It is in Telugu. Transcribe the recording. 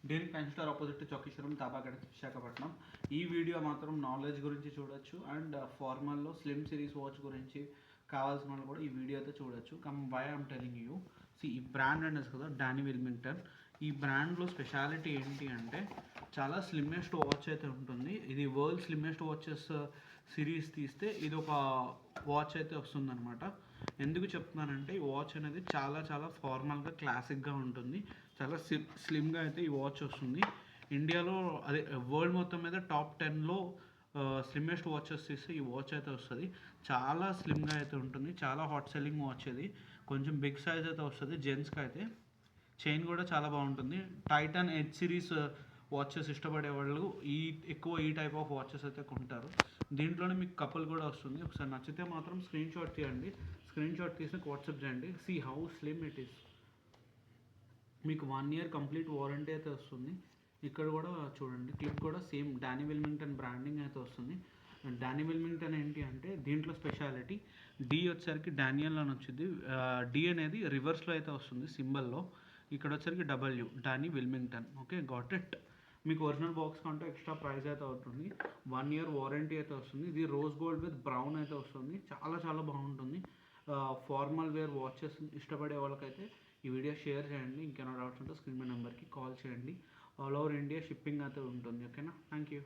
డీల్ పెన్ స్టోర్ ఆపోజిట్ చౌకీశ్వరం తాబాగడ విశాఖపట్నం. ఈ వీడియో మాత్రం నాలెడ్జ్ గురించి చూడొచ్చు అండ్ ఫార్మల్లో స్లిమ్ సిరీస్ వాచ్ గురించి కావాల్సిన వాళ్ళు కూడా ఈ వీడియో అయితే చూడొచ్చు. వై ఐఎమ్ టెలింగ్ యూ, ఈ బ్రాండ్ అనేది కదా డానీ విల్మింగ్టన్. ఈ బ్రాండ్లో స్పెషాలిటీ ఏంటి అంటే చాలా స్లిమ్మెస్ట్ వాచ్ అయితే ఉంటుంది. ఇది వరల్డ్ స్లిమ్మెస్ట్ వాచెస్ సిరీస్ తీస్తే ఇది ఒక వాచ్ అయితే వస్తుందన్నమాట. ఎందుకు చెప్తున్నానంటే ఈ వాచ్ అనేది చాలా చాలా ఫార్మల్గా క్లాసిక్గా ఉంటుంది. చాలా స్లిమ్గా అయితే ఈ వాచ్ వస్తుంది. ఇండియాలో అదే వరల్డ్ మొత్తం మీద టాప్ 10లో స్లిమ్మెస్ట్ వాచెస్ తీస్తే ఈ వాచ్ అయితే వస్తుంది. చాలా స్లిమ్గా అయితే ఉంటుంది. చాలా హాట్ సెల్లింగ్ వాచ్ ఇది. కొంచెం బిగ్ సైజ్ అయితే వస్తుంది జెంట్స్కి అయితే. చైన్ కూడా చాలా బాగుంటుంది. టైటాన్ ఎడ్జ్ సిరీస్ వాచెస్ ఇష్టపడే వాళ్ళు ఎక్కువ ఈ టైప్ ఆఫ్ వాచెస్ అయితే కొంటారు. దీంట్లోనే మీకు కపుల్ కూడా వస్తుంది. ఒకసారి నచ్చితే మాత్రం స్క్రీన్ షాట్ తీయండి. స్క్రీన్ షాట్ తీసి వాట్సాప్ చేయండి. See how slim it is. మీకు 1 year కంప్లీట్ వారంటీ అయితే వస్తుంది. ఇక్కడ కూడా చూడండి, క్లిప్ కూడా సేమ్ డానీ విల్మింగ్టన్ బ్రాండింగ్ అయితే వస్తుంది. డానీ విల్మింగ్టన్ ఏంటి అంటే దీంట్లో స్పెషాలిటీ డి వచ్చేసరికి డానియల్ అని వచ్చింది. డి అనేది రివర్స్లో అయితే వస్తుంది సింబల్లో. ఇక్కడ వచ్చేసరికి W Danny Wilmington. Okay, got it. మీకు ఒరిజినల్ బాక్స్ కంటే ఎక్స్ట్రా ప్రైస్ అయితే అవుతుంది. 1 year వారంటీ అయితే వస్తుంది. ఇది రోజ్ గోల్డ్ విత్ బ్రౌన్ అయితే వస్తుంది. చాలా చాలా బాగుంటుంది. ఫార్మల్ వేర్ వాచెస్ ఇష్టపడే వాళ్ళకైతే ఈ వీడియో షేర్ చేయండి. ఇంకేమైనా డౌట్స్ ఉంటే స్క్రీన్ మీద నెంబర్కి కాల్ చేయండి. ఆల్ ఓవర్ ఇండియా షిప్పింగ్ అయితే ఉంటుంది. ఓకేనా, థ్యాంక్ యూ.